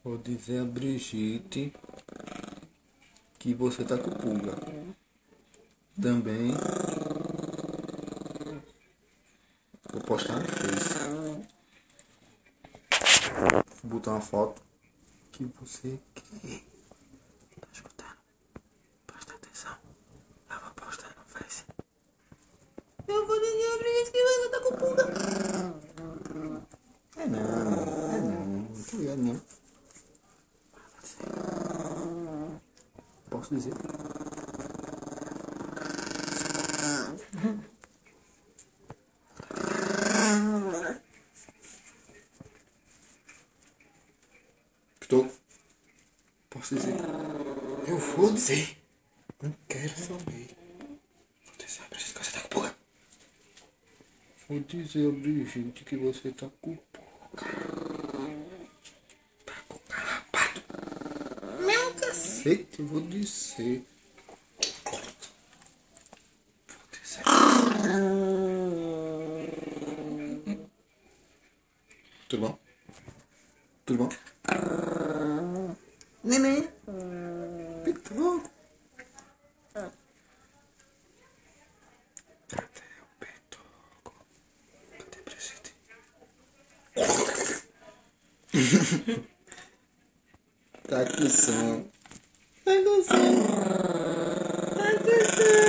Vou dizer a Brigitte que você tá com pulga. Também vou postar no Face. Vou botar uma foto que você quer. Tá escutando? Presta atenção. Eu vou postar no Face. Eu vou dizer a Brigitte que você tá com pulga. É não. Não tô ligado não. Posso dizer? Estou? Posso dizer? Eu vou dizer. Não quero saber. Vou dizer a Brigitte que você tá com pulga. Vou dizer a Brigitte que você tá com pulga. Tá com carrapato. Meu cacete, vou dizer. Tudo bom? Tudo bom? Neném. Pitoco. Cadê o Pitoco? Cadê a Brigitte? Tá com som. Tá com som. Tá com som.